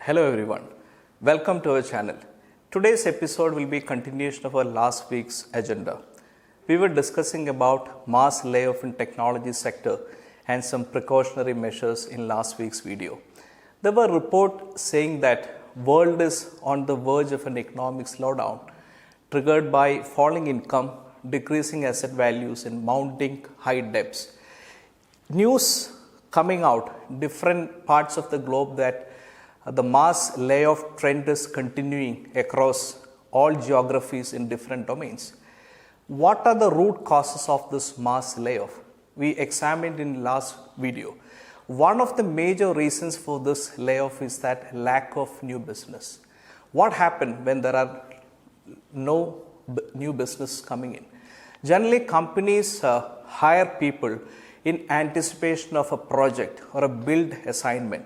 Hello everyone, welcome to our channel. Today's episode will be a continuation of our last week's agenda. We were discussing about mass layoff in technology sector and some precautionary measures in last week's video. There were reports saying that world is on the verge of an economic slowdown triggered by falling income, decreasing asset values and mounting high debts. News coming out different parts of the globe that the mass layoff trend is continuing across all geographies in different domains. What are the root causes of this mass layoff? We examined in last video. One of the major reasons for this layoff is that lack of new business. What happens when there are no new business coming in? Generally, companies hire people in anticipation of a project or a build assignment.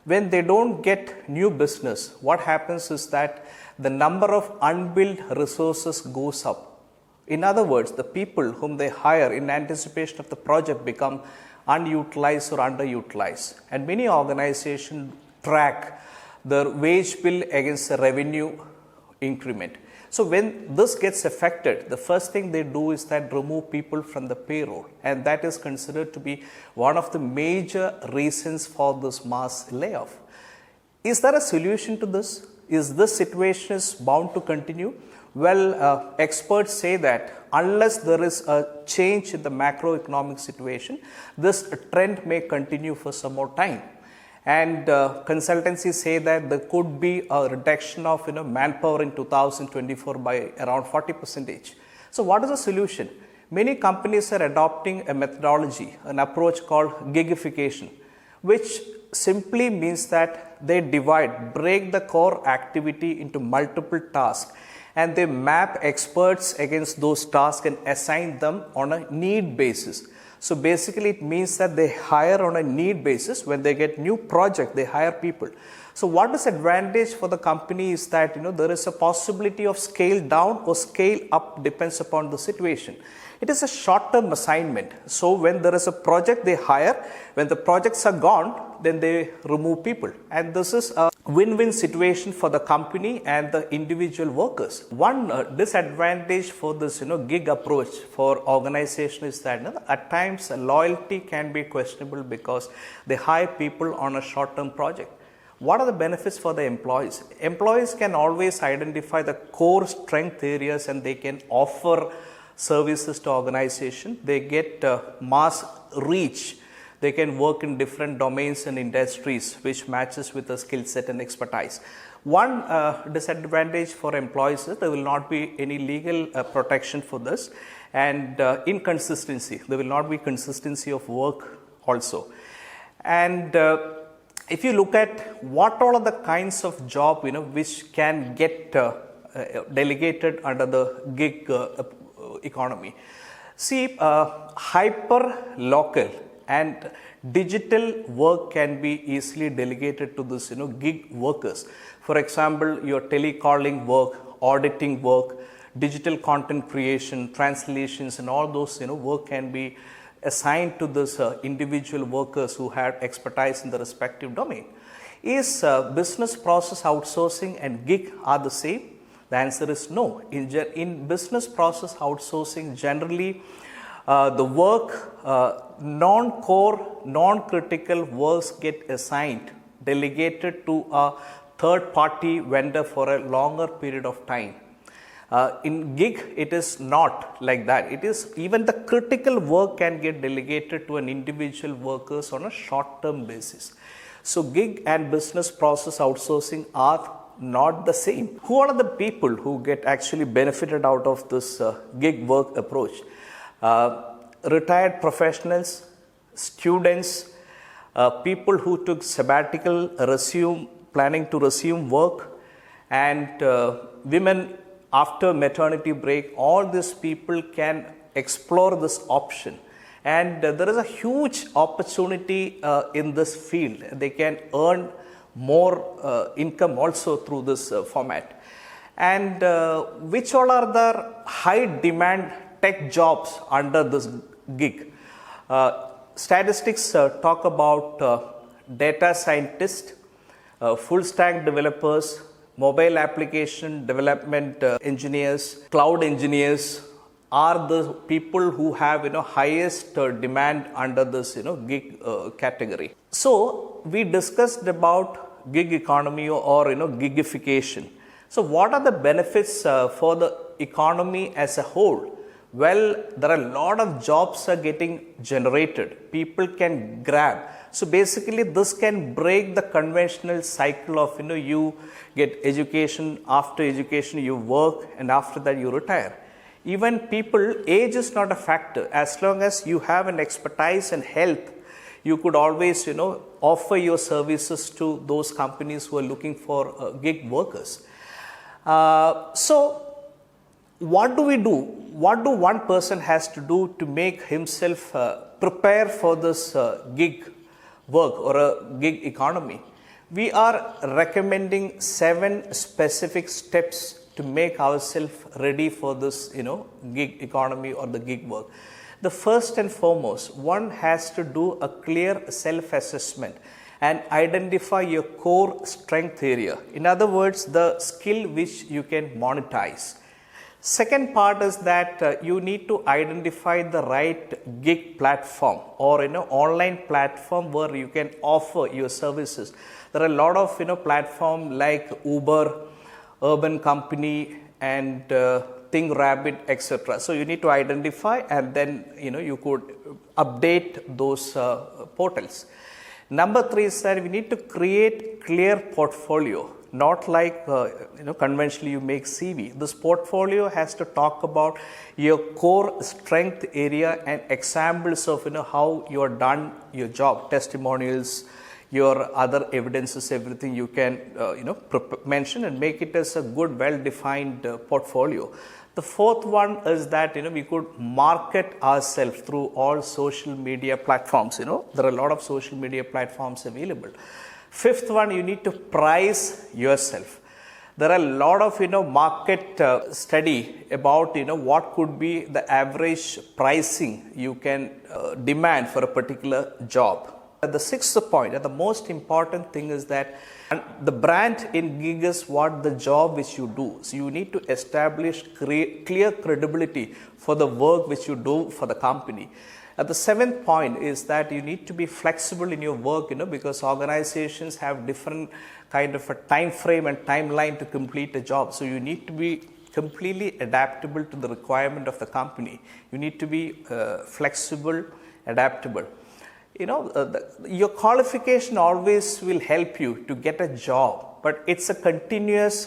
When they don't get new business, what happens is that the number of unbilled resources goes up. In other words, the people whom they hire in anticipation of the project become unutilized or underutilized. And many organizations track their wage bill against the revenue increment. So when this gets affected, the first thing they do is that remove people from the payroll, and that is considered to be one of the major reasons for this mass layoff. Is there a solution to this? Is this situation bound to continue? Well, experts say that unless there is a change in the macroeconomic situation, this trend may continue for some more time. And consultancies say that there could be a reduction of manpower in 2024 by around 40%. So what is the solution? Many companies are adopting a methodology, an approach called gigification, which simply means that they break the core activity into multiple tasks, and they map experts against those tasks and assign them on a need basis. So basically it means that they hire on a need basis. When they get new project, they hire people. So what is advantage for the company is that there is a possibility of scale down or scale up, depends upon the situation. It is a short-term assignment. So when there is a project, they hire. When the projects are gone, then they remove people. And this is a win-win situation for the company and the individual workers. One disadvantage for this gig approach for organization is that at times loyalty can be questionable because they hire people on a short-term project. What are the benefits for the employees? Employees can always identify the core strength areas and they can offer services to organization. They get mass reach. They can work in different domains and industries which matches with the skill set and expertise. One disadvantage for employees is there will not be any legal protection for this, and inconsistency. There will not be consistency of work also. And if you look at what all are the kinds of job which can get delegated under the gig economy. See, hyper local and digital work can be easily delegated to this gig workers. For example, your telecalling work, auditing work, digital content creation, translations, and all those work can be assigned to this individual workers who have expertise in the respective domain. Is business process outsourcing and gig are the same? The answer is no. In business process outsourcing, generally the work, non-core, non-critical works get assigned, delegated to a third-party vendor for a longer period of time. In gig, it is not like that. It is even the critical work can get delegated to an individual workers on a short-term basis. So gig and business process outsourcing are not the same. Who are the people who get actually benefited out of this gig work approach? Retired professionals, students, people who took sabbatical, planning to resume work, and women after maternity break. All these people can explore this option, and there is a huge opportunity in this field. They can earn more income also through this format. And which all are the high demand tech jobs under this gig? Statistics talk about data scientist, full stack developers, mobile application development engineers, cloud engineers are the people who have highest demand under this gig category. So we discussed about gig economy or gigification. So what are the benefits for the economy as a whole? Well, there are a lot of jobs are getting generated. People can grab. So basically this can break the conventional cycle of you get education, after education you work, and after that you retire. Even people, age is not a factor. As long as you have an expertise and health, you could always offer your services to those companies who are looking for gig workers. So what do we do? What do one person has to do to make himself prepare for this gig work or a gig economy? We are recommending 7 specific steps to make ourselves ready for this gig economy or the gig work. The first and foremost, one has to do a clear self-assessment and identify your core strength area. In other words, the skill which you can monetize. Second part is that you need to identify the right gig platform or online platform where you can offer your services. There are a lot of platform like Uber, Urban Company, and ThinkRabbit, etc. So you need to identify, and then you could update those portals. Number 3 is that we need to create clear portfolio. Not like conventionally you make CV. This portfolio has to talk about your core strength area and examples of how you are done your job, testimonials, your other evidences, everything you can mention and make it as a good, well-defined portfolio. The fourth one is that we could market ourselves through all social media platforms. There are a lot of social media platforms available. Fifth one, you need to price yourself. There are a lot of market study about what could be the average pricing you can demand for a particular job. The sixth point, and the most important thing, is that the brand in gig is what the job which you do. So you need to establish clear credibility for the work which you do for the company. The seventh point is that you need to be flexible in your work, because organizations have different kind of a time frame and timeline to complete a job. So you need to be completely adaptable to the requirement of the company. You need to be flexible, adaptable. Your qualification always will help you to get a job, but it's a continuous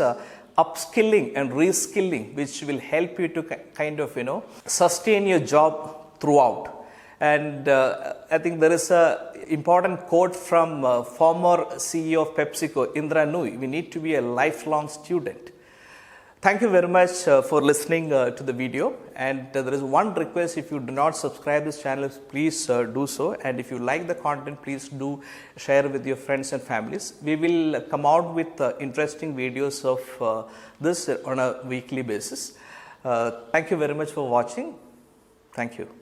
upskilling and reskilling which will help you to kind of sustain your job throughout. And I think there is a important quote from former CEO of PepsiCo, Indra Nooyi: we need to be a lifelong student. Thank you very much for listening to the video. And there is one request: if you do not subscribe this channel, please do so. And if you like the content, please do share with your friends and families. We will come out with interesting videos of this on a weekly basis. Thank you very much for watching. Thank you.